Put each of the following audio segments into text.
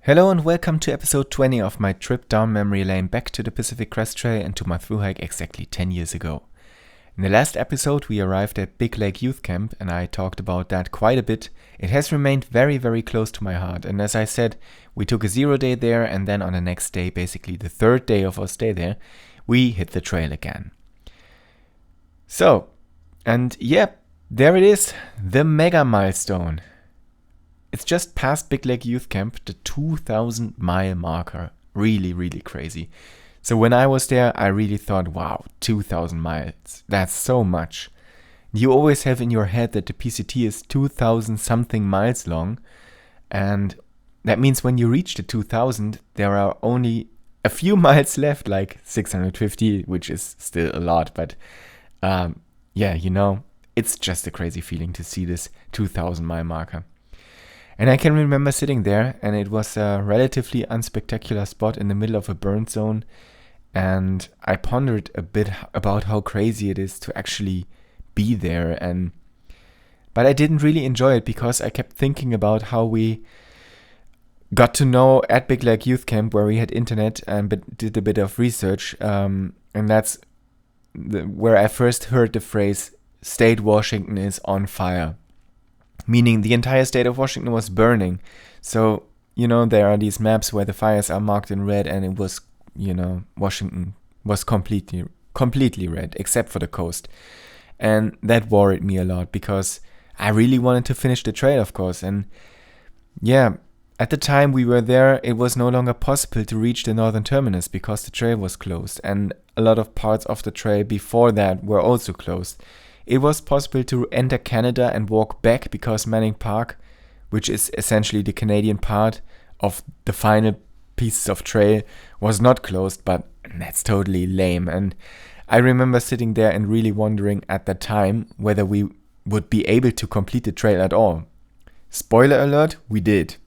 Hello and welcome to episode 20 of my trip down memory lane back to the Pacific Crest Trail and to my Thru-hike exactly 10 years ago. In the last episode we arrived at Big Lake Youth Camp and I talked about that quite a bit. It has remained very close to my heart, and as I said, we took a 0 day there, and then on the next day, basically the third day of our stay there, we hit the trail again. So, and yep, there it is, the mega milestone. It's just past Big Lake Youth Camp, the 2,000 mile marker. Really crazy. So when I was there, I really thought, wow, 2,000 miles. That's so much. You always have in your head that the PCT is 2,000 something miles long. And that means when you reach the 2,000, there are only a few miles left, like 650, which is still a lot. But it's just a crazy feeling to see this 2,000 mile marker. And I can remember sitting there, and it was a relatively unspectacular spot in the middle of a burn zone. And I pondered a bit about how crazy it is to actually be there. But I didn't really enjoy it because I kept thinking about how we got to know at Big Lake Youth Camp, where we had internet and did a bit of research. And that's where I first heard the phrase, State Washington is on fire. Meaning the entire state of Washington was burning. So, there are these maps where the fires are marked in red, and it was, Washington was completely red, except for the coast. And that worried me a lot because I really wanted to finish the trail, of course. And yeah, at the time we were there, it was no longer possible to reach the northern terminus because the trail was closed. And a lot of parts of the trail before that were also closed. It was possible to enter Canada and walk back because Manning Park, which is essentially the Canadian part of the final pieces of trail, was not closed, but that's totally lame. And I remember sitting there and really wondering at that time whether we would be able to complete the trail at all. Spoiler alert, we did.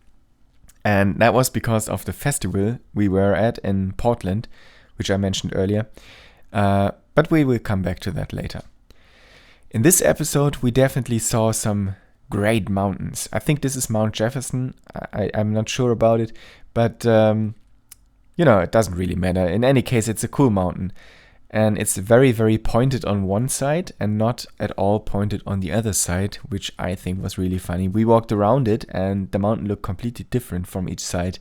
And that was because of the festival we were at in Portland, which I mentioned earlier. But we will come back to that later. In this episode, we definitely saw some great mountains. I think this is Mount Jefferson. I'm not sure about it, but, it doesn't really matter. In any case, it's a cool mountain. And it's very pointed on one side and not at all pointed on the other side, which I think was really funny. We walked around it and the mountain looked completely different from each side.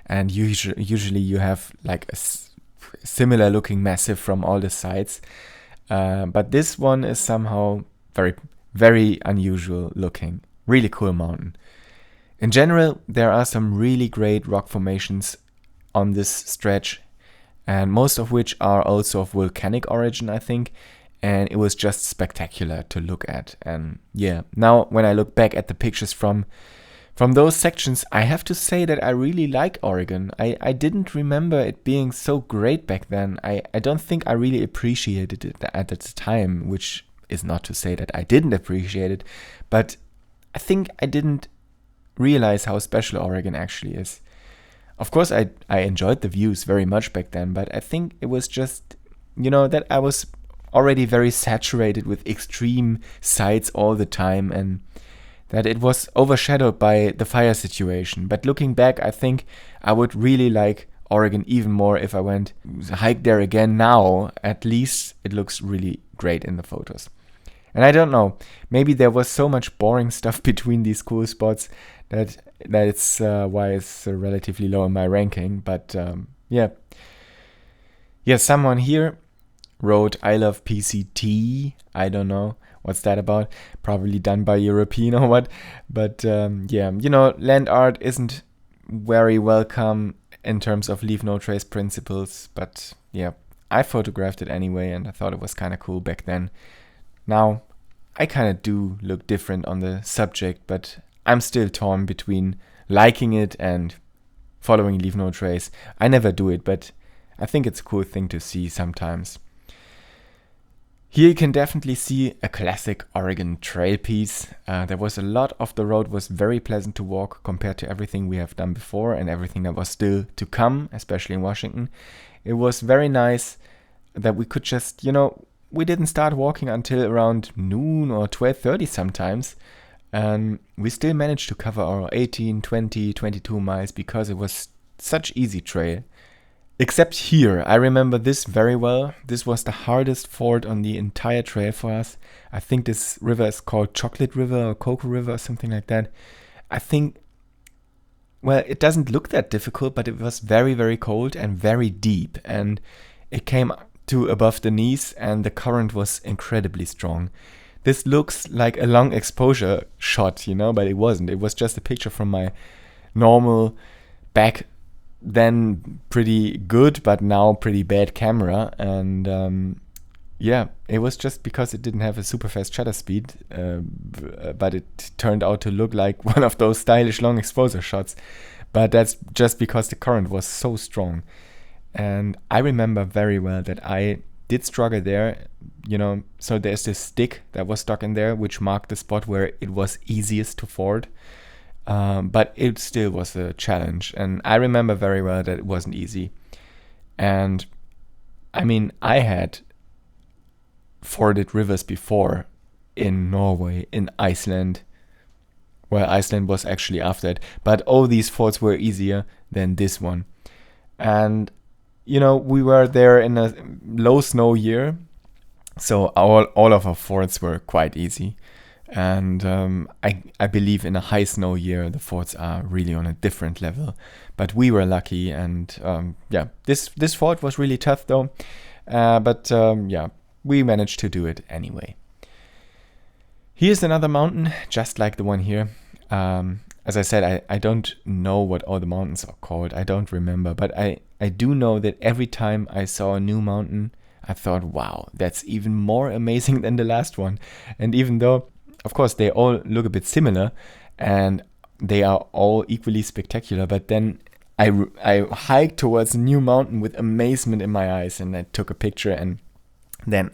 And usually you have like a similar looking massive from all the sides. But this one is somehow very unusual looking. Really cool mountain. In general, there are some really great rock formations on this stretch, and most of which are also of volcanic origin, I think. And it was just spectacular to look at. And yeah, now when I look back at the pictures from those sections, I have to say that I really like Oregon. I didn't remember it being so great back then. I don't think I really appreciated it at the time, which is not to say that I didn't appreciate it, but I think I didn't realize how special Oregon actually is. Of course, I enjoyed the views very much back then, but I think it was just, that I was already very saturated with extreme sights all the time, and that it was overshadowed by the fire situation. But looking back, I think I would really like Oregon even more if I went hike there again now. At least it looks really great in the photos. And I don't know, maybe there was so much boring stuff between these cool spots that it's why it's relatively low in my ranking. But someone here wrote, I love PCT. I don't know. What's that about? Probably done by European or what? But land art isn't very welcome in terms of leave no trace principles. But yeah, I photographed it anyway, and I thought it was kind of cool back then. Now, I kind of do look different on the subject, but I'm still torn between liking it and following leave no trace. I never do it, but I think it's a cool thing to see sometimes. Here you can definitely see a classic Oregon trail piece. There was a lot of the road was very pleasant to walk compared to everything we have done before and everything that was still to come, especially in Washington. It was very nice that we could just, we didn't start walking until around noon or 12:30 sometimes. And we still managed to cover our 18, 20, 22 miles because it was such easy trail. Except here, I remember this very well. This was the hardest ford on the entire trail for us. I think this river is called Chocolate River or Cocoa River or something like that. I think, well, it doesn't look that difficult, but it was very, very cold and very deep. And it came to above the knees and the current was incredibly strong. This looks like a long exposure shot, but it wasn't. It was just a picture from my normal back then pretty good, but now pretty bad camera. And it was just because it didn't have a super fast shutter speed, but it turned out to look like one of those stylish long exposure shots. But that's just because the current was so strong. And I remember very well that I did struggle there, so there's this stick that was stuck in there, which marked the spot where it was easiest to ford. But it still was a challenge. And I remember very well that it wasn't easy. And I mean, I had forded rivers before in Norway, in Iceland. Well, Iceland was actually after it. But all these fords were easier than this one. And, we were there in a low snow year. So all of our fords were quite easy. And I believe in a high snow year, the fords are really on a different level. But we were lucky. And this ford was really tough though. But we managed to do it anyway. Here's another mountain, just like the one here. As I said, I don't know what all the mountains are called. I don't remember. But I do know that every time I saw a new mountain, I thought, wow, that's even more amazing than the last one. And even though, of course, they all look a bit similar and they are all equally spectacular, but then I hiked towards a new mountain with amazement in my eyes, and I took a picture, and then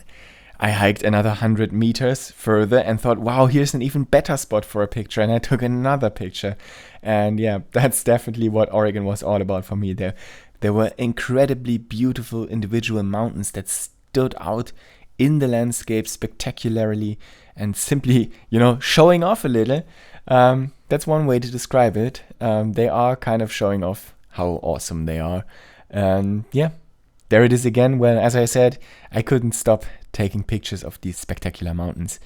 I hiked another 100 meters further and thought, wow, here's an even better spot for a picture. And I took another picture. And that's definitely what Oregon was all about for me. There were incredibly beautiful individual mountains that stood out in the landscape spectacularly and simply, showing off a little. That's one way to describe it. They are kind of showing off how awesome they are. And there it is again. Well, as I said, I couldn't stop taking pictures of these spectacular mountains.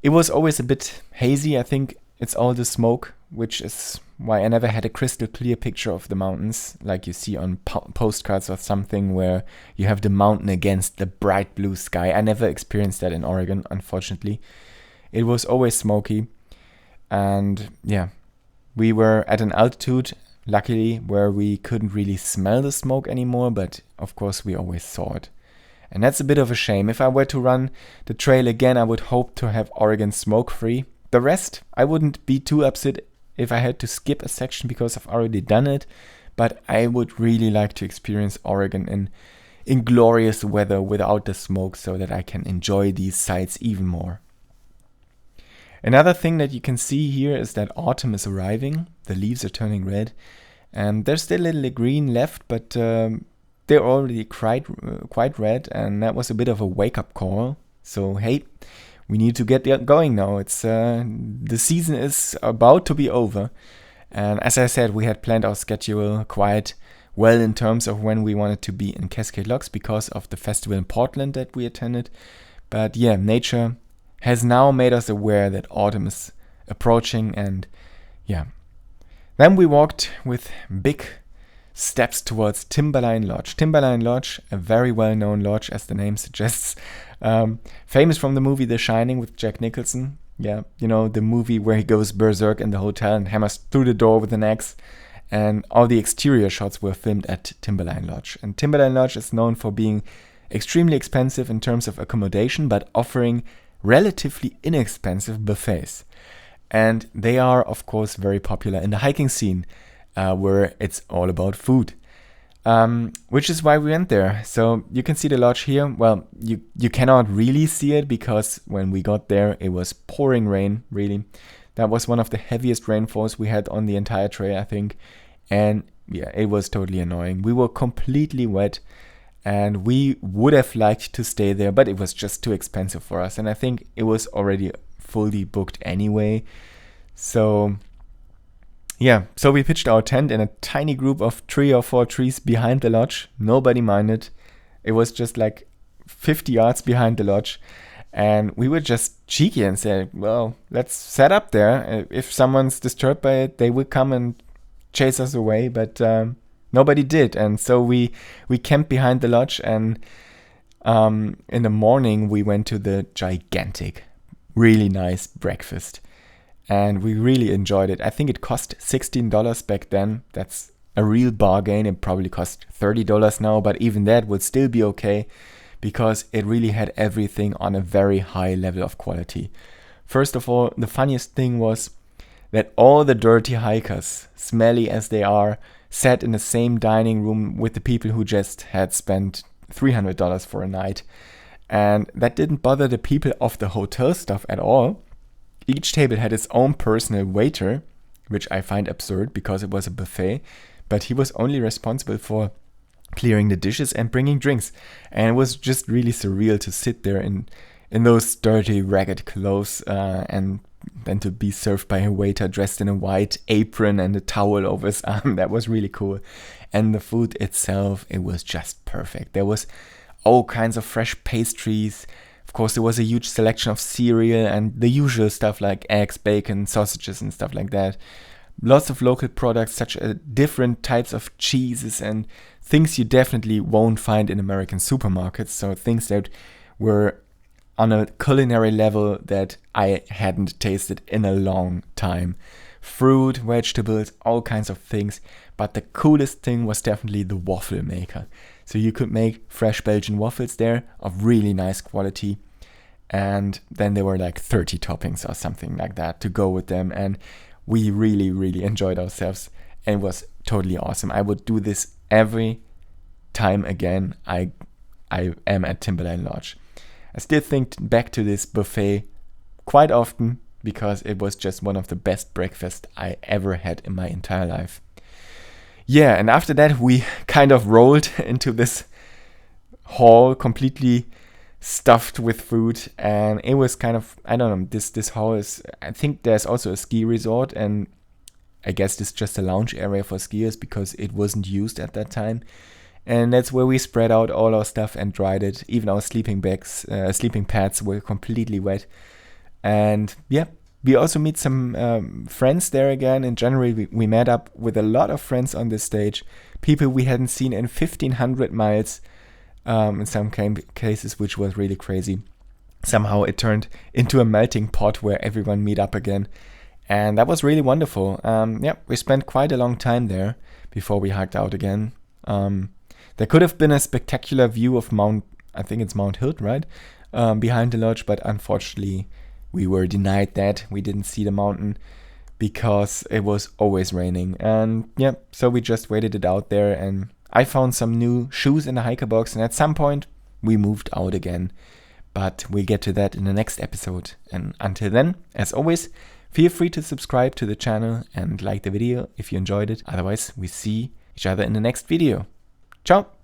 It was always a bit hazy. I think it's all the smoke, which is why I never had a crystal clear picture of the mountains like you see on postcards or something, where you have the mountain against the bright blue sky. I never experienced that in Oregon, unfortunately. It was always smoky. And we were at an altitude, luckily, where we couldn't really smell the smoke anymore, but of course we always saw it. And that's a bit of a shame. If I were to run the trail again, I would hope to have Oregon smoke-free. The rest, I wouldn't be too upset if I had to skip a section because I've already done it. But I would really like to experience Oregon in glorious weather without the smoke, so that I can enjoy these sights even more. Another thing that you can see here is that autumn is arriving. The leaves are turning red. And there's still a little green left, but they're already quite red, and that was a bit of a wake-up call. So, hey, we need to get going now. It's the season is about to be over. And as I said, we had planned our schedule quite well in terms of when we wanted to be in Cascade Locks because of the festival in Portland that we attended. But nature has now made us aware that autumn is approaching, and then we walked with big steps towards Timberline Lodge. Timberline Lodge, a very well-known lodge, as the name suggests. Famous from the movie The Shining with Jack Nicholson. The movie where he goes berserk in the hotel and hammers through the door with an axe. And all the exterior shots were filmed at Timberline Lodge. And Timberline Lodge is known for being extremely expensive in terms of accommodation, but offering relatively inexpensive buffets. And they are, of course, very popular in the hiking scene, where it's all about food, which is why we went there. So you can see the lodge here. Well, you cannot really see it because when we got there, it was pouring rain, really. That was one of the heaviest rainfalls we had on the entire trail, I think. And it was totally annoying. We were completely wet, and we would have liked to stay there, but it was just too expensive for us. And I think it was already fully booked anyway. So yeah, so we pitched our tent in a tiny group of 3 or 4 trees behind the lodge. Nobody minded. It was just like 50 yards behind the lodge. And we were just cheeky and said, well, let's set up there. If someone's disturbed by it, they will come and chase us away. But nobody did. And so we camped behind the lodge. And in the morning, we went to the gigantic, really nice breakfast. And we really enjoyed it. I think it cost $16 back then. That's a real bargain. It probably cost $30 now. But even that would still be okay, because it really had everything on a very high level of quality. First of all, the funniest thing was that all the dirty hikers, smelly as they are, sat in the same dining room with the people who just had spent $300 for a night. And that didn't bother the people of the hotel staff at all. Each table had its own personal waiter, which I find absurd because it was a buffet, but he was only responsible for clearing the dishes and bringing drinks. And it was just really surreal to sit there in those dirty, ragged clothes and then to be served by a waiter dressed in a white apron and a towel over his arm. That was really cool. And the food itself, it was just perfect. There was all kinds of fresh pastries. Of course, there was a huge selection of cereal and the usual stuff like eggs, bacon, sausages and stuff like that. Lots of local products, such as different types of cheeses and things you definitely won't find in American supermarkets. So things that were on a culinary level that I hadn't tasted in a long time. Fruit, vegetables, all kinds of things. But the coolest thing was definitely the waffle maker. So you could make fresh Belgian waffles there of really nice quality. And then there were like 30 toppings or something like that to go with them. And we really, really enjoyed ourselves. And it was totally awesome. I would do this every time again I am at Timberline Lodge. I still think back to this buffet quite often because it was just one of the best breakfasts I ever had in my entire life. Yeah, and after that we kind of rolled into this hall completely stuffed with food, and it was kind of, I don't know, this hall is, I think there's also a ski resort, and I guess it's just a lounge area for skiers because it wasn't used at that time. And that's where we spread out all our stuff and dried it. Even our sleeping bags, sleeping pads were completely wet. And yeah, we also meet some friends there again. In January, we met up with a lot of friends on this stage. People we hadn't seen in 1,500 miles in some cases, which was really crazy. Somehow it turned into a melting pot where everyone meet up again. And that was really wonderful. Yeah, we spent quite a long time there before we hiked out again. There could have been a spectacular view of Mount Hilt, right? Behind the lodge, but unfortunately we were denied that. We didn't see the mountain because it was always raining. And yeah, so we just waited it out there, and I found some new shoes in the hiker box, and at some point we moved out again. But we'll get to that in the next episode. And until then, as always, feel free to subscribe to the channel and like the video if you enjoyed it. Otherwise, we see each other in the next video. Ciao!